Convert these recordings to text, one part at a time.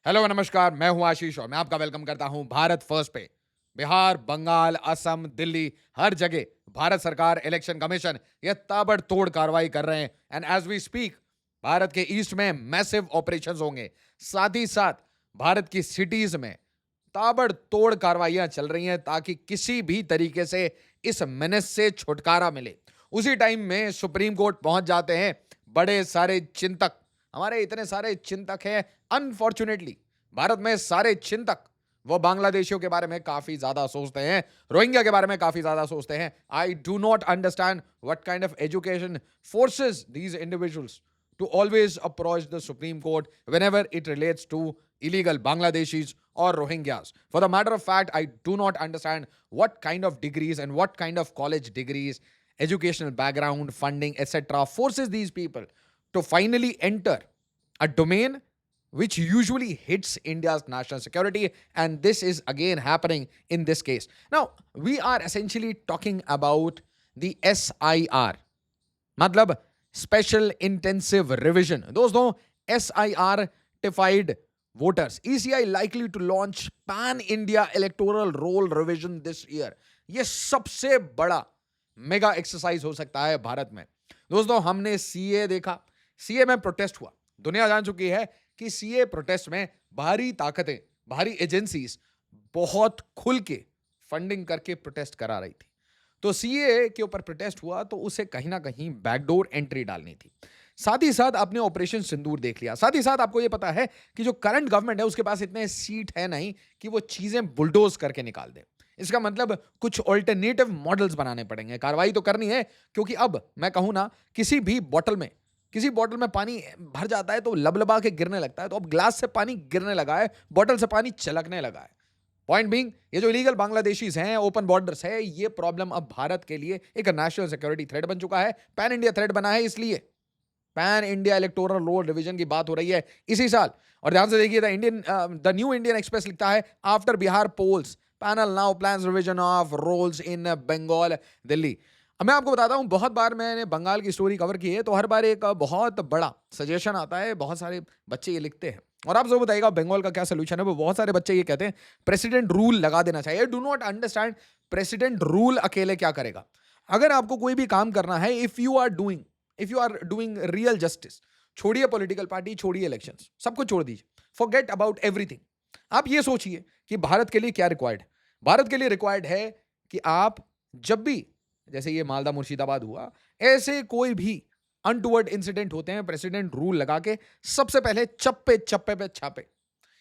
Hello नमस्कार, मैं हूं आशीष और मैं आपका वेलकम करता हूं भारत फर्स्ट पे। बिहार, बंगाल, असम, दिल्ली, हर जगह भारत सरकार, इलेक्शन कमीशन ये ताबड़तोड़ कार्रवाई कर रहे हैं। And as we speak Bharat के ईस्ट में मैसिव ऑपरेशंस होंगे। साथ ही साथ भारत की सिटीज में ताबड़तोड़ कार्रवाइयां चल रही हैं ताकि किसी भी तरीके से इस मेनेस से छुटकारा मिले। उसी टाइम में सुप्रीम कोर्ट पहुंच जाते हैं बड़े सारे चिंतक। हमारे इतने सारे चिंतक हैं, अनफॉर्चुनेटली भारत में सारे चिंतक वो बांग्लादेशियों के बारे में काफी ज्यादा सोचते हैं, रोहिंग्या के बारे में काफी ज्यादा सोचते हैं। I do not understand what kind of education forces these individuals to always approach the Supreme Court whenever it relates to illegal Bangladeshis or Rohingyas. For the matter of fact, I do not understand what kind of degrees and what kind of college degrees, educational background, funding, etc. forces these people to finally enter a domain which usually hits India's national security. And this is again happening in this case. Now, we are essentially talking about the SIR. मतलब special intensive revision. दोस्तों, SIR टिफाइड voters, ECI likely to launch pan India electoral roll revision this year। ये सबसे बड़ा mega exercise हो सकता है भारत में। दोस्तों, हमने CA देखा, CA में प्रोटेस्ट हुआ। दुनिया जान चुकी है कि CA प्रोटेस्ट में भारी ताकतें, भारी एजेंसीज बहुत खुल के फंडिंग करके प्रोटेस्ट करा रही थी। तो सीए के ऊपर प्रोटेस्ट हुआ तो उसे कहीं ना कहीं बैकडोर एंट्री डालनी थी। साथ ही साथ आपने ऑपरेशन सिंदूर देख लिया। साथ ही साथ आपको यह पता है कि जो करंट गवर्नमेंट है उसके पास इतने सीट है नहीं कि वो चीजें बुलडोज करके निकाल दे। इसका मतलब कुछ ऑल्टरनेटिव मॉडल्स बनाने पड़ेंगे। कार्रवाई तो करनी है क्योंकि अब मैं कहूं ना, किसी बॉटल में पानी भर जाता है तो लबलबा के गिरने लगता है। तो अब ग्लास से पानी गिरने लगा है, बॉटल से पानी छलकने लगा है। पॉइंट बीइंग, ये जो इलीगल बांग्लादेशीज हैं, ओपन बॉर्डर्स है, ये प्रॉब्लम अब भारत के लिए एक नेशनल सिक्योरिटी थ्रेट बन चुका है। पैन इंडिया थ्रेट बना है, इसलिए pan India electoral roll revision की बात हो रही है इसी साल। और ध्यान से देखिए, द न्यू इंडियन एक्सप्रेस लिखता है, after Bihar polls panel now plans revision of rolls in Bengal Delhi. अब मैं आपको बताता हूं, बहुत बार मैंने बंगाल की स्टोरी कवर की है तो हर बार एक बहुत बड़ा सजेशन आता है। बहुत सारे बच्चे ये लिखते हैं और आप जरूर बताइएगा बंगाल का क्या सोल्यूशन है। वो बहुत सारे बच्चे ये कहते हैं प्रेसिडेंट रूल लगा देना चाहिए। Do not understand president rule अकेले क्या करेगा। अगर आपको कोई भी काम करना है, if you are doing real justice, छोड़िए पॉलिटिकल पार्टी, छोड़िए इलेक्शंस, सब कुछ छोड़ दीजिए, फॉरगेट अबाउट एवरीथिंग। आप ये सोचिए कि भारत के लिए क्या रिक्वायर्ड है। भारत के लिए रिक्वायर्ड है कि आप जब भी, जैसे ये मालदा मुर्शिदाबाद हुआ, ऐसे कोई भी अनटूवर्ड इंसिडेंट होते हैं, प्रेसिडेंट रूल लगा के सबसे पहले चप्पे चप्पे पे छापे।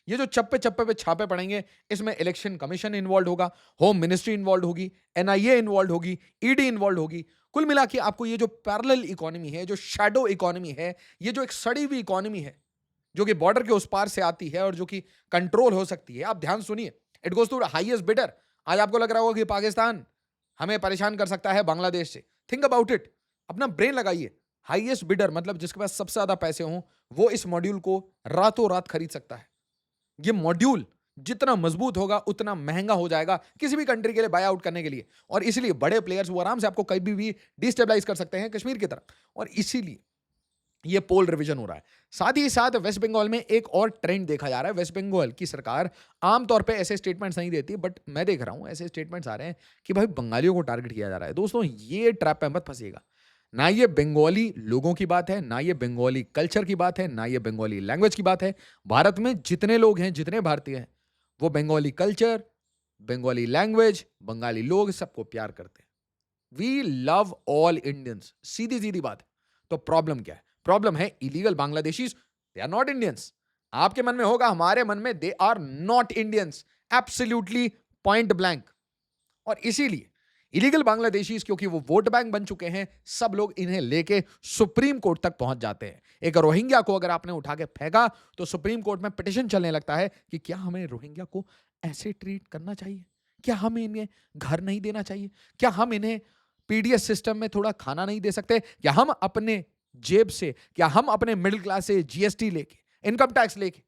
ये जो चप्पे चप्पे पे छापे पड़ेंगे, इसमें इलेक्शन कमीशन इन्वॉल्व होगा, होम मिनिस्ट्री इन्वॉल्व होगी, NIA इन्वॉल्व होगी, ED इन्वॉल्व होगी। कुल मिला के आपको ये जो पैरेलल इकोनॉमी है, जो शैडो इकोनॉमी है, ये जो एक सड़ी हुई इकोनॉमी है जो कि बॉर्डर के उस पार से आती है और जो कि कंट्रोल हो सकती है, आप ध्यान सुनिए, it goes to highest bidder. आज आपको लग रहा होगा कि पाकिस्तान हमें परेशान कर सकता है बांग्लादेश से। थिंक अबाउट इट, अपना ब्रेन लगाइए। हाईएस्ट बिडर मतलब जिसके पास सबसे ज्यादा पैसे हों, वो इस मॉड्यूल को रातों रात खरीद सकता है। ये मॉड्यूल जितना मजबूत होगा उतना महंगा हो जाएगा किसी भी कंट्री के लिए बाय आउट करने के लिए। और इसीलिए बड़े प्लेयर्स वो आराम से आपको कभी भी डिस्टेबलाइज कर सकते हैं, कश्मीर की तरह। और इसीलिए ये पोल रिवीजन हो रहा है। साथ ही साथ वेस्ट बंगाल में एक और ट्रेंड देखा जा रहा है। वेस्ट बंगाल की सरकार आमतौर पे ऐसे स्टेटमेंट्स नहीं देती, बट मैं देख रहा हूं ऐसे स्टेटमेंट्स आ रहे हैं कि भाई बंगालियों को टारगेट किया जा रहा है। दोस्तों, ये ट्रैप पे मत फंसिएगा। ना ये बंगाली लोगों की बात है, ना ये बंगाली कल्चर की बात है, ना ये बंगाली लैंग्वेज की बात है। भारत में जितने लोग हैं, जितने भारतीय हैं, वो बंगाली कल्चर, बंगाली लैंग्वेज, बंगाली लोग सबको प्यार करते हैं। वी लव ऑल इंडियंस, सीधी सीधी बात है। तो प्रॉब्लम क्या है? प्रॉब्लम है illegal Bangladeshis, they are not Indians. आपके मन में होगा, हमारे मन में they are not Indians, absolutely point blank. और इसीलिए इलीगल बांग्लादेशीज, क्योंकि वो वोट बैंक बन चुके हैं, सब लोग इन्हें लेके सुप्रीम कोर्ट तक पहुंच जाते हैं। एक रोहिंग्या को अगर आपने उठा के फेंका तो सुप्रीम कोर्ट में पिटिशन चलने लगता है कि क्या हमें रोहिंग्या को ऐसे ट्रीट करना चाहिए, क्या हम इन्हें घर नहीं देना चाहिए, क्या हम इन्हें PDS सिस्टम में थोड़ा खाना नहीं दे सकते, क्या हम अपने जेब से, क्या हम अपने मिडिल क्लास से GST लेके, इनकम टैक्स लेके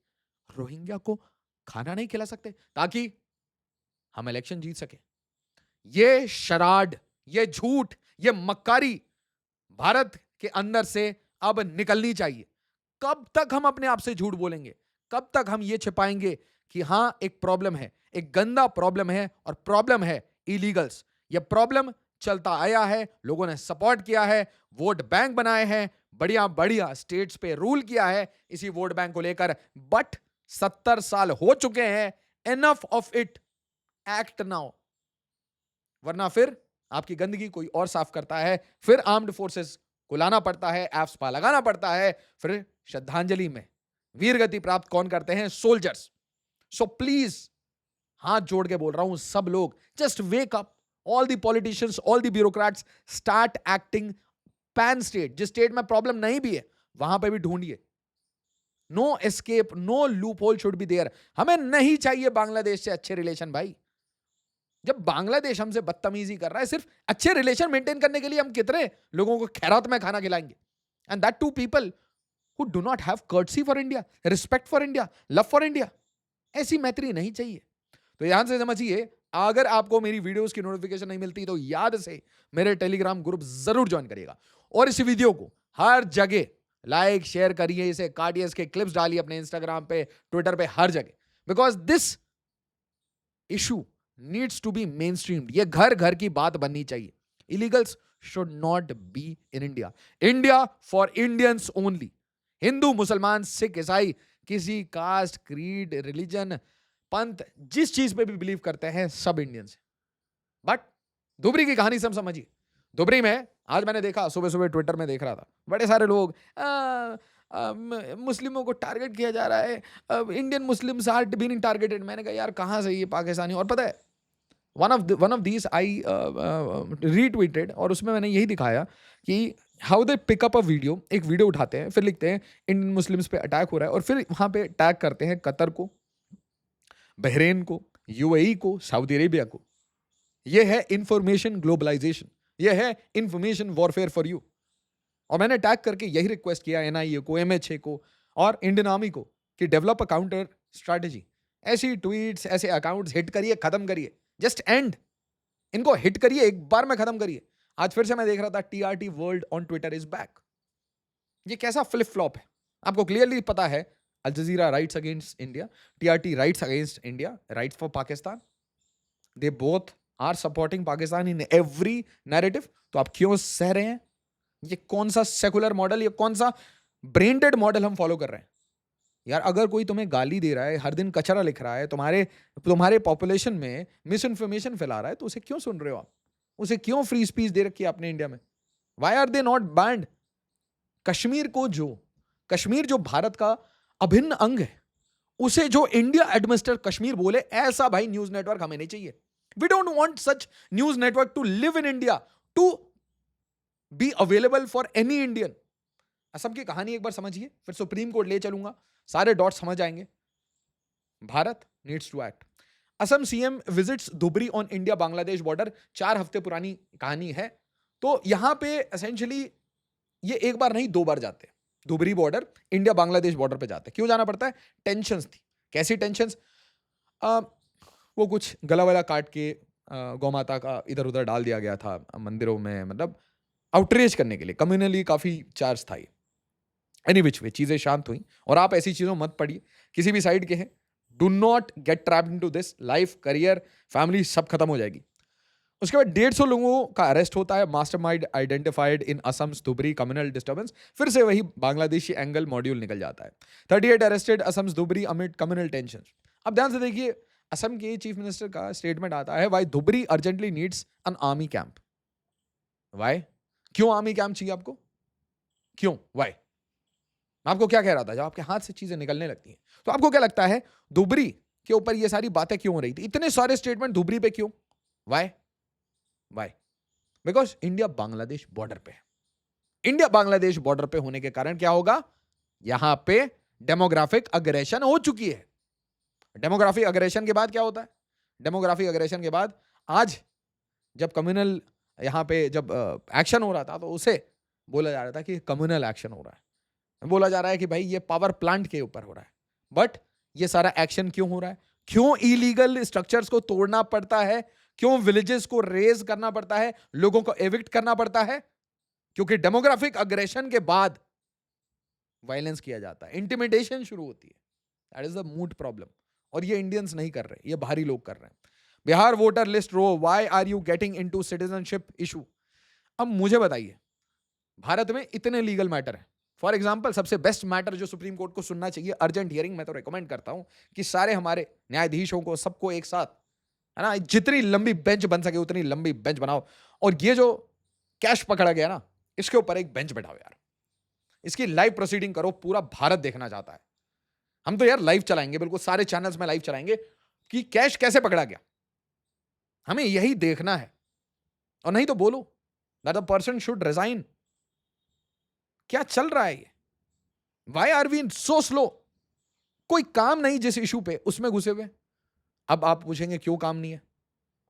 रोहिंग्या को खाना नहीं खिला सकते ताकि हम इलेक्शन जीत सके। ये शराड, ये झूठ, ये मक्कारी भारत के अंदर से अब निकलनी चाहिए। कब तक हम अपने आप से झूठ बोलेंगे? कब तक हम ये छिपाएंगे कि हां एक प्रॉब्लम है, एक गंदा प्रॉब्लम है, और प्रॉब्लम है इलीगल्स। ये प्रॉब्लम चलता आया है, लोगों ने सपोर्ट किया है, वोट बैंक बनाए हैं, बढ़िया बढ़िया स्टेट्स पे रूल किया है इसी वोट बैंक को लेकर। बट 70 साल हो चुके हैं, enough of it, act now, वरना फिर आपकी गंदगी कोई और साफ करता है, फिर आर्म्ड फोर्सेस को लाना पड़ता है, एप्स पा लगाना पड़ता है, फिर श्रद्धांजलि में वीर गति प्राप्त कौन करते हैं? सोल्जर्स। सो प्लीज, हाथ जोड़ के बोल रहा हूं, सब लोग just wake up, all the politicians, all the bureaucrats, start acting pan state. जिस स्टेट में प्रॉब्लम नहीं भी है वहां पे भी ढूंढिए। No escape, no loophole should be there. हमें नहीं चाहिए बांग्लादेश से अच्छे रिलेशन भाई। जब बांग्लादेश हमसे बदतमीजी कर रहा है, सिर्फ अच्छे रिलेशन मेंटेन करने के लिए हम कितने लोगों को खैरात में खाना खिलाएंगे? And that to people who do not have courtesy for India, respect for India, love for India। ऐसी मैत्री नहीं चाहिए। तो यहां से समझिए, अगर आपको मेरी वीडियोस की नोटिफिकेशन नहीं मिलती तो याद से मेरे टेलीग्राम ग्रुप जरूर ज्वाइन करिएगा, और इस वीडियो को हर जगह लाइक शेयर करिए, इसे काटिए, इसके क्लिप्स डालिए अपने इंस्टाग्राम पे, ट्विटर पे, हर जगह, because this issue needs to be mainstreamed. ये घर घर की बात बननी चाहिए। Illegals should not be in India. India for Indians only. हिंदू, मुसलमान, सिख, ईसाई, किसी कास्ट, क्रीड, रिलीजन, पंथ, जिस चीज पे भी बिलीव करते हैं, सब इंडियंस हैं। बट धुबरी की कहानी सब समझिए। धुबरी में आज मैंने देखा, सुबह सुबह ट्विटर में देख रहा था, बड़े सारे लोग मुस्लिमों को टारगेट किया जा रहा है, Indian Muslims are being targeted. मैंने कहा यार कहां से ये पाकिस्तानी? और पता है, one of these I retweeted, और उसमें मैंने यही दिखाया कि how they pick up a video. एक वीडियो उठाते हैं, फिर लिखते हैं इंडियन मुस्लिम्स पे अटैक हो रहा है, और फिर वहां पे टैग करते हैं कतर को, बहरेन को, यूएई को, सऊदी अरेबिया को। यह है इंफॉर्मेशन ग्लोबलाइजेशन, यह है इंफॉर्मेशन वॉरफेयर फॉर यू। और मैंने टैग करके यही रिक्वेस्ट किया एनआईए को, एमएचए को और इंडियन आर्मी को कि डेवलप अ काउंटर स्ट्रैटेजी। ऐसी ट्वीट्स, ऐसे अकाउंट्स हिट करिए, खत्म करिए, जस्ट एंड इनको, हिट करिए, एक बार में खत्म करिए। आज फिर से मैं देख रहा था, TRT world on Twitter is back. ये कैसा फ्लिप फ्लॉप है? आपको क्लियरली पता है, Al Jazeera writes against India, TRT writes against India, writes for Pakistan. They both are supporting Pakistan in every narrative. तो आप क्यों सह रहे हैं? ये कौन सा सेकुलर मॉडल, ये कौन सा ब्रेन डेड मॉडल हम फॉलो कर रहे हैं? यार अगर कोई तुम्हें गाली दे रहा है, हर दिन कचरा लिख रहा है, तुम्हारे पॉपुलेशन में मिस इन्फॉर्मेशन फैला रहा है, तो उसे क्यों सुन रहे हो आप? उसे क्यों फ्री स्पीच दे रखी है आपने इंडिया में? Why are they not banned? Kashmir जो भारत का अभिन्न अंग है, उसे जो इंडिया एडमिनिस्टर कश्मीर बोले, ऐसा भाई न्यूज नेटवर्क हमें नहीं चाहिए। We don't want such news network to live in India, to be available for any Indian. Assam की कहानी एक बार समझिए, फिर सुप्रीम कोर्ट ले चलूंगा, सारे डॉट समझ आएंगे। Bharat needs to act. Assam CM visits Dhubri on India Bangladesh border. 4 हफ्ते पुरानी कहानी है। तो यहां पे एसेंशियली ये एक बार नहीं 2 बार जाते हैं। Dhubri border, India Bangladesh border पे जाते हैं। क्यों जाना पड़ता है? टेंशंस थी। कैसी टेंशंस? वो कुछ गला वला काट के गौ माता का इधर उधर डाल दिया गया था मंदिरों में, मतलब आउटरीच करने के लिए, कम्युनली काफी चार्ज था। एनी विच वे चीजें शांत हुई, और आप ऐसी चीजों मत पढ़िए, किसी भी साइड के हैं। Do not gate trapped into this. Life, career, family सब खत्म हो जाएगी। उसके बाद 150 लोगों का अरेस्ट होता है। Mastermind identified in Assam Dhubri communal disturbance. फिर से वही बांग्लादेशी एंगल मॉड्यूल निकल जाता है। 38 arrested Assam Dhubri amid communal tension. अब ध्यान से देखिए, असम के चीफ मिनिस्टर का स्टेटमेंट आता है, why Dhubri urgently needs an army camp. Why? क्यों आर्मी कैंप चाहिए आपको? क्यों? वाई? मैं आपको क्या कह रहा था, जब आपके हाथ से चीजें निकलने लगती हैं तो आपको क्या लगता है धुबरी के ऊपर ये सारी बातें क्यों हो रही थी? इतने सारे स्टेटमेंट धुबरी पे क्यों? Why? Because India Bangladesh border पे है। इंडिया बांग्लादेश बॉर्डर पे होने के कारण क्या होगा? यहां पे डेमोग्राफिक अग्रेशन हो चुकी है। डेमोग्राफिक अग्रेशन के बाद क्या होता है? डेमोग्राफिक अग्रेशन के बाद आज जब कम्युनल यहां पे जब एक्शन हो रहा था, तो उसे बोला जा रहा था कि कम्युनल एक्शन हो रहा है। बोला जा रहा है कि भाई ये पावर प्लांट के ऊपर हो रहा है। बट ये सारा एक्शन क्यों हो रहा है? क्यों इलीगल स्ट्रक्चर्स को तोड़ना पड़ता है? क्यों विलेजेस को रेज करना पड़ता है? लोगों को एविक्ट करना पड़ता है? क्योंकि डेमोग्राफिक अग्रेशन के बाद वायलेंस किया जाता है, इंटिमिडेशन शुरू होती है। That is the mood problem. और ये इंडियंस नहीं कर रहे, ये बाहरी लोग कर रहे हैं। Bihar voter list row, why are you getting into citizenship issue? अब मुझे बताइए, भारत में इतने लीगल मैटर हैं। फॉर एग्जाम्पल, सबसे बेस्ट मैटर जो सुप्रीम कोर्ट को सुनना चाहिए, अर्जेंट हियरिंग, मैं तो रिकमेंड करता हूं कि सारे हमारे न्यायाधीशों को, सबको एक साथ, है ना, जितनी लंबी बेंच बन सके उतनी लंबी बेंच बनाओ, और ये जो कैश पकड़ा गया ना, इसके ऊपर एक बेंच बैठाओ यार, इसकी लाइव प्रोसीडिंग करो, पूरा भारत देखना चाहता है। हम तो यार लाइव चलाएंगे, बिल्कुल सारे चैनल्स में लाइव चलाएंगे कि कैश कैसे पकड़ा गया, हमें यही देखना है। और नहीं तो बोलो that the person should resign. क्या चल रहा है ये? Why are we so slow? कोई काम नहीं जिस इशू पे, उसमें घुसे हुए। अब आप पूछेंगे क्यों काम नहीं है?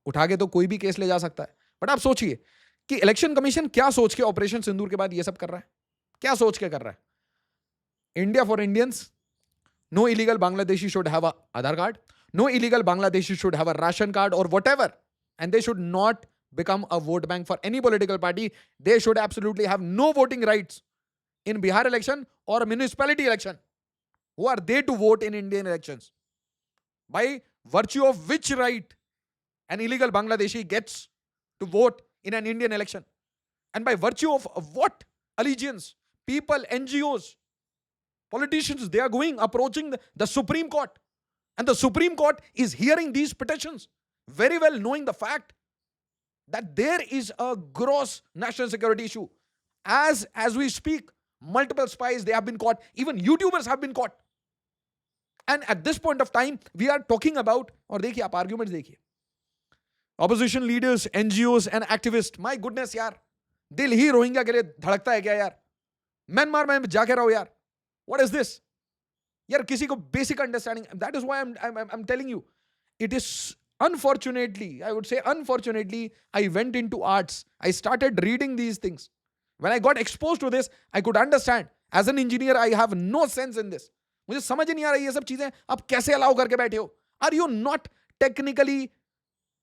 उठा के तो कोई भी केस ले जा सकता है, बट आप सोचिए कि इलेक्शन कमीशन क्या सोच के ऑपरेशन सिंदूर के बाद ये सब कर रहा है, क्या सोच के कर रहा है? India for Indians, no illegal Bangladeshi should have a Aadhaar card, no illegal Bangladeshi should have a ration card और whatever, and they should not become a vote bank for any political party. They should absolutely have no voting rights in Bihar election or municipality election. Who are they to vote in Indian elections? By virtue of which right an illegal Bangladeshi gets to vote in an Indian election? And by virtue of what allegiance? People, NGOs, politicians, they are approaching the Supreme Court. And the Supreme Court is hearing these petitions, very well knowing the fact that there is a gross national security issue. As we speak, multiple spies, they have been caught. Even YouTubers have been caught. And at this point of time, we are talking about, और देखिए आप arguments देखिए, opposition leaders, NGOs and activists. My goodness यार, दिल ही Rohingya के लिए धड़कता है क्या यार? म्यांमार में जाके रहो यार. What is this? यार किसी को basic understanding. That is why I'm telling you, it is unfortunately, I would say unfortunately, I went into arts. I started reading these things. When I got exposed to this, I could understand. As an engineer, I have no sense in this. मुझे समझ नहीं आ रही ये सब चीजें आप कैसे allow करके बैठे हो? Are you not technically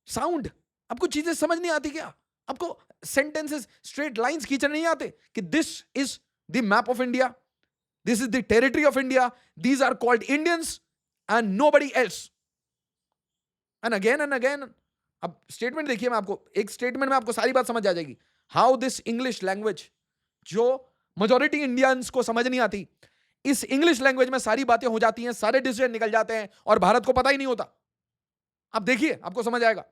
sound? आपको चीजें समझ नहीं आती क्या? आपको sentences, straight lines खींचने नहीं आते कि this is the map of India, this is the territory of India, these are called Indians and nobody else. And again, अब स्टेटमेंट देखिए, मैं आपको एक स्टेटमेंट में आपको सारी बात समझ आ जाएगी. हाउ दिस इंग्लिश लैंग्वेज जो मेजॉरिटी इंडियंस को समझ नहीं आती, इस इंग्लिश लैंग्वेज में सारी बातें हो जाती हैं, सारे डिसीजन निकल जाते हैं और भारत को पता ही नहीं होता. आप देखिए, आपको समझ आएगा.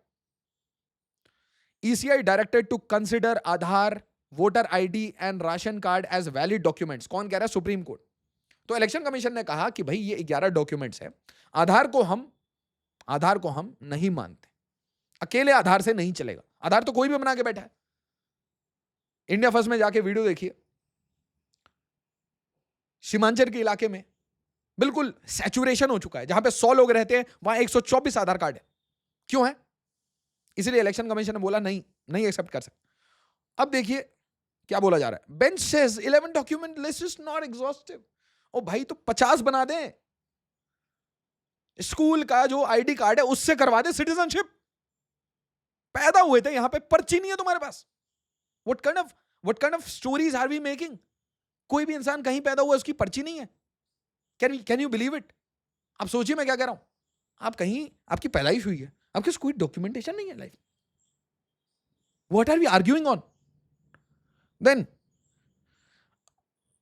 ECI directed to consider Aadhaar, voter ID and ration card as valid documents. कौन कह रहा है? Supreme court. तो इलेक्शन कमीशन ने कहा कि भाई ये 11 डॉक्यूमेंट्स है, आधार को हम नहीं मानते, अकेले आधार से नहीं चलेगा. आधार तो कोई भी बना के बैठा है. इंडिया फर्स्ट में जाके वीडियो देखिए, सीमांचल के इलाके में बिल्कुल सैचुरेशन हो चुका है. जहां पे 100 लोग रहते हैं वहां 124 आधार कार्ड है. क्यों है? इसलिए इलेक्शन कमीशन ने बोला नहीं एक्सेप्ट कर सकते. अब देखिए क्या बोला जा रहा है. Bench says 11 document list is not exhaustive. ओ भाई, तो 50 बना दें. स्कूल का जो आईडी कार्ड है उससे करवा दे सिटीजनशिप. पैदा हुए थे यहां पे, पर्ची नहीं है तुम्हारे पास. What kind of stories are we making? कोई भी इंसान कहीं पैदा हुआ, उसकी पर्ची नहीं है. Can you believe it? आप सोचिए मैं क्या कह रहा हूं. आप कहीं, आपकी पैदाइश हुई है, आपके कोई डॉक्यूमेंटेशन नहीं है life. What are we arguing on? Then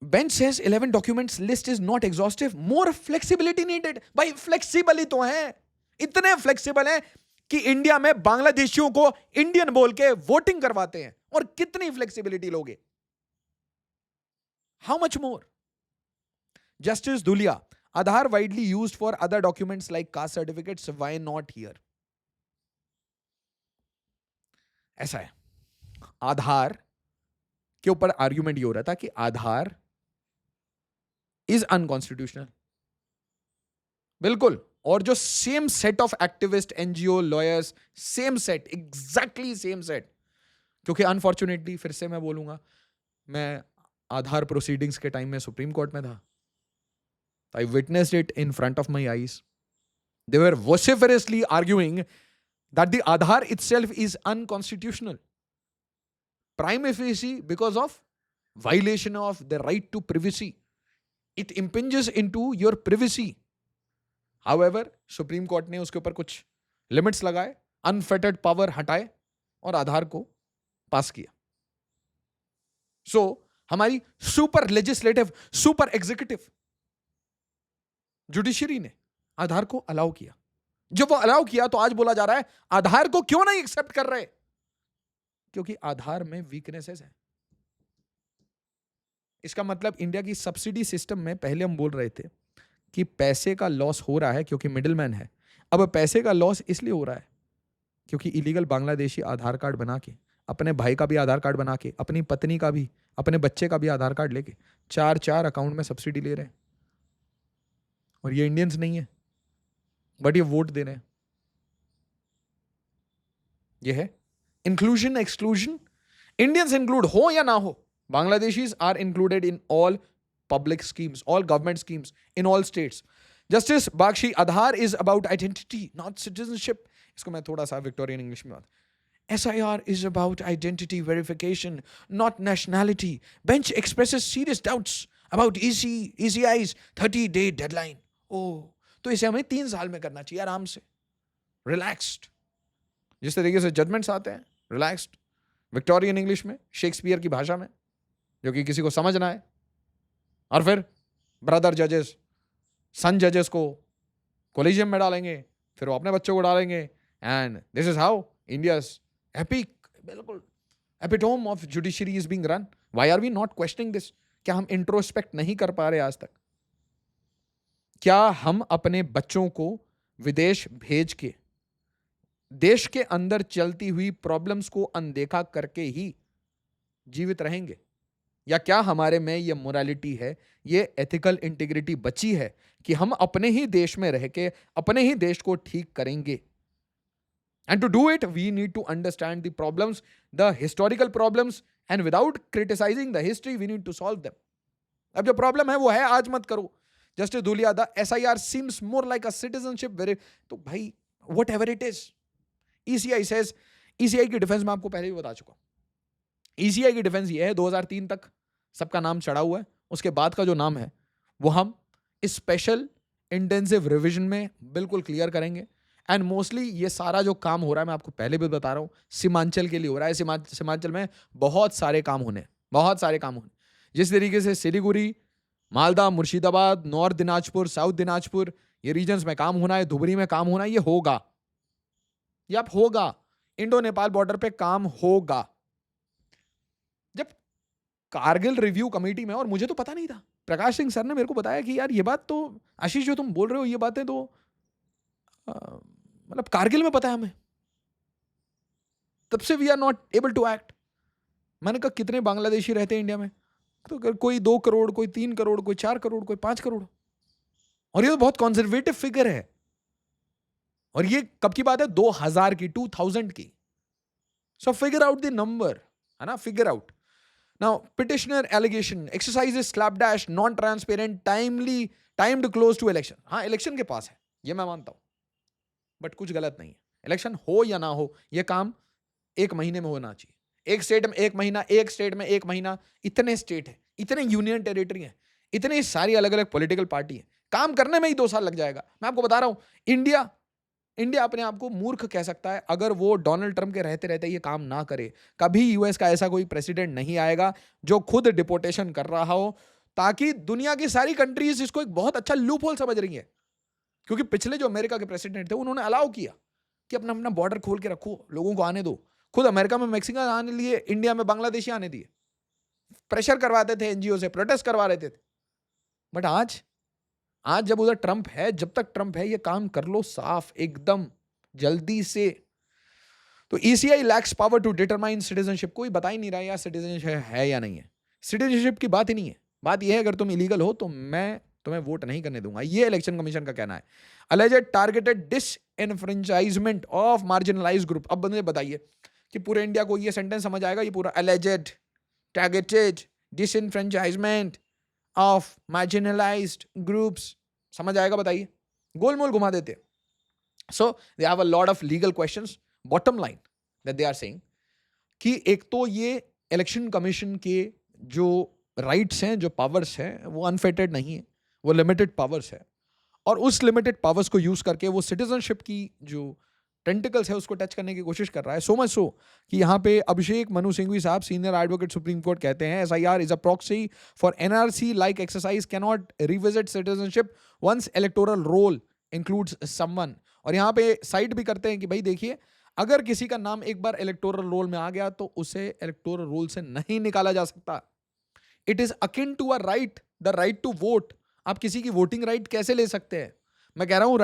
bench says 11 documents list is not exhaustive. More flexibility needed. भाई फ्लेक्सिबल ही तो है, इतने फ्लेक्सिबल हैं कि इंडिया में बांग्लादेशियों को इंडियन बोल के वोटिंग करवाते हैं. और कितनी फ्लेक्सिबिलिटी लोगे? How much more? Justice Dhulia, Aadhaar widely used for other documents like caste certificates, why not here? ऐसा है, आधार के ऊपर आर्ग्यूमेंट ये हो रहा था कि आधार इज अनकॉन्स्टिट्यूशनल. बिल्कुल. और जो same set of activist, NGO, lawyers, same set, exactly same set. क्योंकि अनफॉर्चुनेटली, फिर से मैं बोलूंगा, मैं आधार प्रोसीडिंग्स के टाइम में सुप्रीम कोर्ट में था. I witnessed it in front of my eyes. They were vociferously arguing that the Aadhaar itself is unconstitutional, prima facie because of violation of the right to privacy. It impinges into your privacy. However supreme court ने उसके ऊपर कुछ limits लगाए, unfettered power हटाए और आधार को पास किया. सो हमारी super legislative, super executive judiciary ने आधार को अलाउ किया. जब वो अलाउ किया तो आज बोला जा रहा है आधार को क्यों नहीं एक्सेप्ट कर रहे, क्योंकि आधार में वीकनेसेस हैं. इसका मतलब इंडिया की सब्सिडी सिस्टम में पहले हम बोल रहे थे कि पैसे का लॉस हो रहा है क्योंकि मिडिलमैन है. अब पैसे का लॉस इसलिए हो रहा है क्योंकि इलीगल बांग्लादेशी आधार कार्ड बना के, अपने भाई का भी आधार कार्ड बना के, अपनी पत्नी का भी, अपने बच्चे का भी आधार कार्ड लेके 4 अकाउंट में सब्सिडी ले रहे हैं. और ये इंडियंस नहीं है, बट ये वोट दे रहे हैं. ये है इंक्लूजन एक्सक्लूजन. इंडियंस इंक्लूड हो या ना हो, Bangladeshis are included in all public schemes, all government schemes, in all states. Justice Bakshi, Aadhaar is about identity, not citizenship. इसको मैं थोड़ा सा विक्टोरियन इंग्लिश में बात. SIR is about identity verification, not nationality. Bench expresses serious doubts about ECI's 30-day deadline. Oh, तो इसे हमें 3 साल में करना चाहिए आराम से, रिलैक्स्ड. जिस तरीके से जजमेंट्स आते हैं, रिलैक्स्ड, विक्टोरियन इंग्लिश में, शेक्सपियर की भाषा में, जो कि किसी को समझ ना आए. और फिर ब्रदर जजेस, सन जजेस को कोलिजियम में डालेंगे, फिर वो अपने बच्चों को डालेंगे. And this is how India's epic, बिल्कुल epitome of judiciary is being run. Why are we not questioning this? क्या हम इंट्रोस्पेक्ट नहीं कर पा रहे आज तक? क्या हम अपने बच्चों को विदेश भेज के देश के अंदर चलती हुई प्रॉब्लम्स को अनदेखा करके ही जीवित रहेंगे? या क्या हमारे में ये मोरालिटी है, ये एथिकल इंटीग्रिटी बची है कि हम अपने ही देश में रह के अपने ही देश को ठीक करेंगे? And to do it we need to understand the problems, the historical problems, and without criticising the history we need to solve them. अब जो प्रॉब्लम है वो है, आज मत करो. Justice Dhulia, the SIR seems more like a citizenship very, तो भाई whatever it is. ECI says, ECI की डिफेंस मैं आपको पहले भी बता चुका हूं. ECI की डिफेंस ये है 2003 तक सबका नाम चढ़ा हुआ है, उसके बाद का जो नाम है वो हम स्पेशल इंटेंसिव रिवीजन में बिल्कुल क्लियर करेंगे. एंड मोस्टली ये सारा जो काम हो रहा है, मैं आपको पहले भी बता रहा हूं, सीमांचल के लिए हो रहा है. सीमांचल में बहुत सारे काम होने. जिस तरीके से सिलीगुड़ी, मालदा, मुर्शिदाबाद, नॉर्थ दिनाजपुर, साउथ दिनाजपुर, ये रीजन्स में काम होना है, धुबरी में काम होना है, ये होगा. ये अब होगा. इंडो नेपाल बॉर्डर पे काम होगा. जब कारगिल रिव्यू कमेटी में, और मुझे तो पता नहीं था, प्रकाश सिंह सर ने मेरे को बताया कि यार ये बात तो आशीष जो तुम बोल रहे हो ये बातें तो मतलब कारगिल में पता है हमें, तब से we are not able to act. मैंने कहा कितने बांग्लादेशी रहते हैं इंडिया में? तो कोई 2 करोड़, कोई 3 करोड़, कोई 4 करोड़, कोई 5 करोड़. और ये तो बहुत कंजर्वेटिव फिगर है. और ये कब की बात है? 2000 की, 2000 की. So figure out the number, है ना, figure out. Now petitioner allegation, exercise slapdash, non transparent, timed close to election. हाँ, इलेक्शन के पास है, ये मैं मानता हूं, बट कुछ गलत नहीं है. इलेक्शन हो या ना हो, ये काम 1 महीने में होना चाहिए. एक स्टेट में 1 महीना, एक स्टेट में 1 महीना. इतने स्टेट है, इतने यूनियन टेरिटरी है, इतनी सारी अलग अलग पॉलिटिकल पार्टी है, काम करने में ही 2 साल लग जाएगा. मैं आपको बता रहा हूं, इंडिया अपने आप को मूर्ख कह सकता है अगर वो डोनाल्ड ट्रंप के रहते रहते ये काम ना करे. कभी यूएस का ऐसा कोई प्रेसिडेंट नहीं आएगा जो खुद डिपोटेशन कर रहा हो, ताकि दुनिया की सारी कंट्रीज इसको एक बहुत अच्छा लूप होल समझ रही है. क्योंकि पिछले जो अमेरिका के प्रेसिडेंट थे उन्होंने अलाउ किया कि अपना अपना बॉर्डर खोल के रखो, लोगों को आने दो. खुद अमेरिका में मैक्सिकन आने लिए, इंडिया में बांग्लादेशी आने दिए, प्रेशर करवाते थे, एनजीओ से प्रोटेस्ट करवा रहे थे. बट आज जब उधर ट्रंप है, जब तक ट्रंप है, ये काम कर लो साफ एकदम जल्दी से. तो ECI lacks power to determine citizenship. कोई बता ही नहीं रहा यार सिटीजनशिप है या नहीं है. सिटीजनशिप की बात ही नहीं है. बात यह है अगर तुम इलीगल हो तो मैं तुम्हें वोट नहीं करने दूंगा. ये इलेक्शन कमीशन का कहना है. Alleged targeted disenfranchisement of marginalized group. अब मुझे बताइए कि पूरे इंडिया को ये सेंटेंस समझ आएगा? ये पूरा alleged targeted disenfranchisement of marginalized groups समझ आएगा? बताइए. गोलमोल घुमा देते. So they have a lot of legal questions. Bottom line that they are saying कि एक तो ये इलेक्शन कमीशन के जो राइट्स हैं, जो पावर्स हैं, वो अनफेटेड नहीं है, वो लिमिटेड पावर्स है. और उस लिमिटेड पावर्स को यूज करके वो सिटीजनशिप की जो टेंटिकल्स है उसको टच करने की कोशिश कर रहा है. सो मच सो कि यहाँ पे अभिषेक मनु सिंघवी साहब, सीनियर एडवोकेट सुप्रीम कोर्ट, कहते हैं SIR is a proxy for NRC like exercise, cannot revisit citizenship once electoral roll includes someone. और यहाँ पे साइड भी करते हैं कि भाई देखिए, अगर किसी का नाम एक बार इलेक्टोरल रोल में आ गया तो उसे इलेक्टोरल रोल से नहीं निकाला जा सकता. It is akin to a right, the right to vote. आप किसी की वोटिंग राइट कैसे ले सकते हैं? मैं कह रहा हूं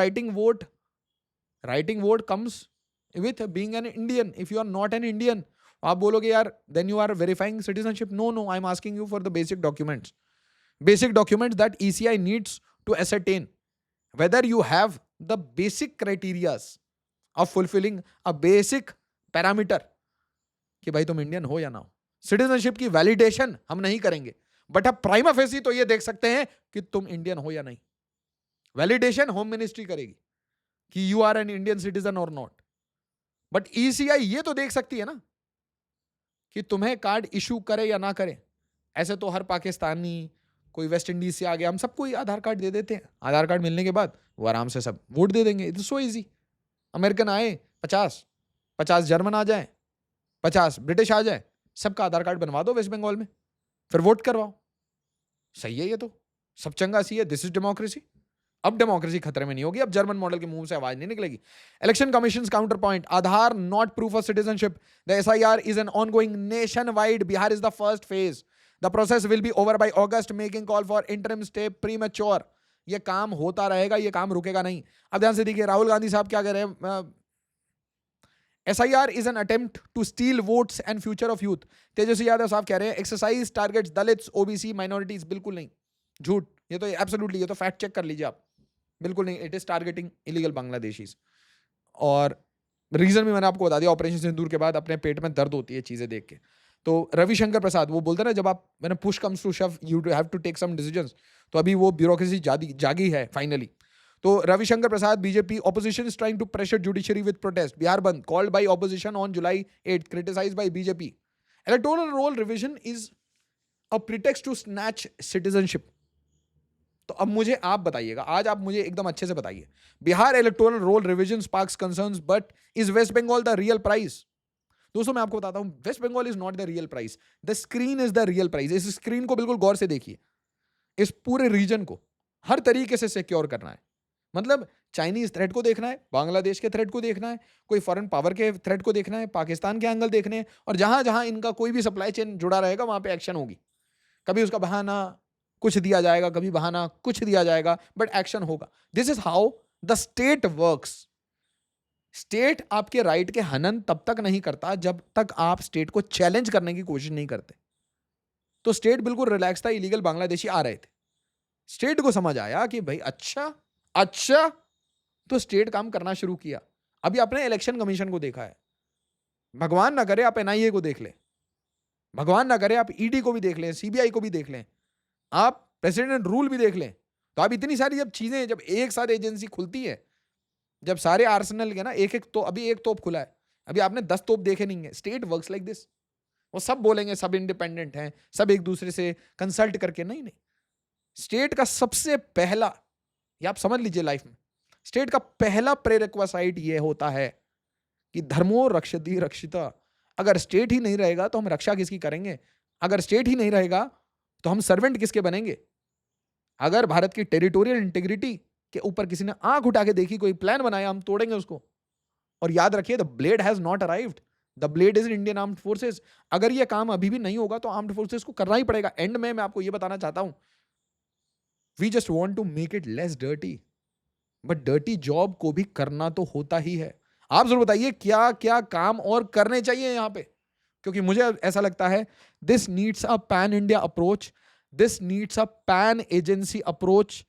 writing vote comes with being an Indian. If you are not an Indian, आप बोलोगे यार then you are verifying citizenship. No, I am asking you for the basic documents that ECI needs to ascertain whether you have the basic criterias of fulfilling a basic parameter कि भाई तुम Indian हो या ना हो. Citizenship की validation हम नहीं करेंगे, बट अब प्राइमा फेसी तो ये देख सकते हैं कि तुम इंडियन हो या नहीं. वैलिडेशन होम मिनिस्ट्री करेगी कि you are an Indian citizen और नॉट. बट ECI ये तो देख सकती है ना कि तुम्हें कार्ड इशू करे या ना करे. ऐसे तो हर पाकिस्तानी, कोई वेस्ट इंडीज से आ गया, हम सबको ही आधार कार्ड दे देते हैं. आधार कार्ड मिलने के बाद वो आराम से सब वोट दे देंगे. It's so easy. अमेरिकन आए 50 जर्मन आ जाए, 50 ब्रिटिश आ जाए, सबका आधार कार्ड बनवा दो वेस्ट बंगाल में, फिर वोट करवाओ. सही है, ये तो सब चंगा सी है. This is democracy. अब डेमोक्रेसी खतरे में नहीं होगी. अब जर्मन मॉडल के मुंह से आवाज नहीं निकलेगी. Election commission counter point, Aadhaar not proof of citizenship. The SIR is an ongoing nation wide. Bihar is the first phase. The process will be over by August, making call for interim stay premature. ये काम होता रहेगा, ये काम रुकेगा नहीं. अब ध्यान से देखिए, राहुल गांधी साहब क्या कह रहे हैं. SIR is an attempt to steal votes and future of youth. Tejashwi Yadav साहब कह रहे हैं exercise targets Dalits, OBC, minorities. बिल्कुल नहीं, झूठ. ये तो एब्सोल्युटली, ये तो फैक्ट चेक कर लीजिए आप. बिल्कुल नहीं. It is targeting illegal Bangladeshis. और रीजन भी मैंने आपको बता दिया. ऑपरेशन सिंदूर के बाद अपने पेट में दर्द होती है चीजें देख के. तो रविशंकर प्रसाद वो बोलते ना, जब आप मैंने push comes to shove you have to take some decisions. तो अभी वो ब्यूरोक्रेसी जागी है फाइनली. तो Ravishankar Prasad, BJP opposition is trying to pressure judiciary with protest. Bihar bandh called by opposition on July 8th, criticized by BJP. Electoral roll revision is a pretext to snatch citizenship. तो अब मुझे आप बताइएगा, आज आप मुझे एकदम अच्छे से बताइए, Bihar electoral roll revision sparks concerns but is West Bengal the real price? दोस्तों मैं आपको बताता हूं, West Bengal is not the real price, the screen is the real price. इस स्क्रीन को बिल्कुल गौर से देखिए. इस पूरे रीजन को हर तरीके से सिक्योर करना है. मतलब चाइनीज थ्रेट को देखना है, बांग्लादेश के थ्रेट को देखना है, कोई फॉरेन पावर के थ्रेट को देखना है, पाकिस्तान के एंगल देखने हैं, और जहां जहां इनका कोई भी सप्लाई चेन जुड़ा रहेगा वहां पे एक्शन होगी. कभी उसका बहाना कुछ दिया जाएगा, कभी बहाना कुछ दिया जाएगा, बट एक्शन होगा. This is how the state works. State आपके राइट के हनन तब तक नहीं करता जब तक आप स्टेट को चैलेंज करने की कोशिश नहीं करते. तो स्टेट बिल्कुल रिलैक्स था. इलीगल बांग्लादेशी आ रहे थे, स्टेट को समझ आया कि भाई अच्छा, तो स्टेट काम करना शुरू किया. अभी आपने इलेक्शन कमीशन को देखा है. भगवान ना करे आप NIA को देख लें, भगवान ना करे आप ED को भी देख लें, CBI को भी देख लें, आप प्रेसिडेंट रूल भी देख लें. तो आप इतनी सारी जब चीजें, जब एक साथ एजेंसी खुलती है, जब सारे आर्सेनल के ना एक तो अभी एक तोप खुला है, अभी आपने 10 तोप देखे नहीं है. State works like this. वो सब बोलेंगे सब इंडिपेंडेंट हैं, सब एक दूसरे से कंसल्ट करके. नहीं, स्टेट का सबसे पहला, ये आप समझ लीजिए लाइफ में, स्टेट का पहला प्रेरिक्विसाइट ये होता है कि धर्मो रक्षति रक्षिता. अगर स्टेट ही नहीं रहेगा तो हम रक्षा किसकी करेंगे? अगर स्टेट ही नहीं रहेगा तो हम सर्वेंट किसके बनेंगे? अगर भारत की टेरिटोरियल इंटीग्रिटी के ऊपर किसी ने आंख उठा के देखी, कोई प्लान बनाया, हम तोड़ेंगे उसको. और याद रखिए, the blade has not arrived, the blade is Indian armed forces. अगर यह काम अभी भी नहीं होगा तो आर्म्ड फोर्सेस को करना ही पड़ेगा. एंड में मैं आपको यह बताना चाहता हूं, we just want to make it less dirty, but dirty job को भी करना तो होता ही है. आप जरूर बताइए क्या क्या काम और करने चाहिए यहां पे, क्योंकि मुझे ऐसा लगता है this needs a pan India approach, this needs a pan agency approach,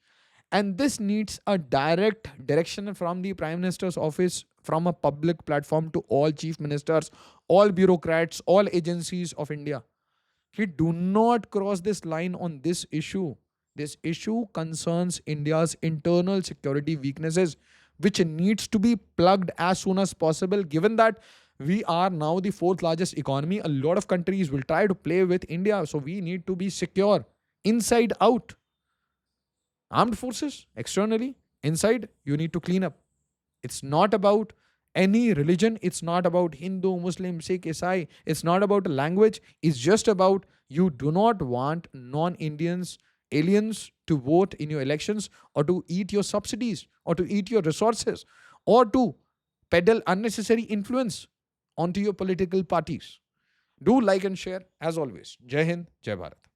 and this needs a direct direction from the prime minister's office, from a public platform to all chief ministers, all bureaucrats, all agencies of India. कि do not cross this line on this issue. This issue concerns India's internal security weaknesses, which needs to be plugged as soon as possible. Given that we are now the 4th largest economy, a lot of countries will try to play with India. So we need to be secure inside out. Armed forces externally, Inside, you need to clean up. It's not about any religion. It's not about Hindu, Muslim, Sikh, Isai. It's not about a language. It's just about you do not want non Indians, aliens to vote in your elections or to eat your subsidies or to eat your resources or to peddle unnecessary influence onto your political parties. Do like and share as always. Jai Hind, Jai Bharat.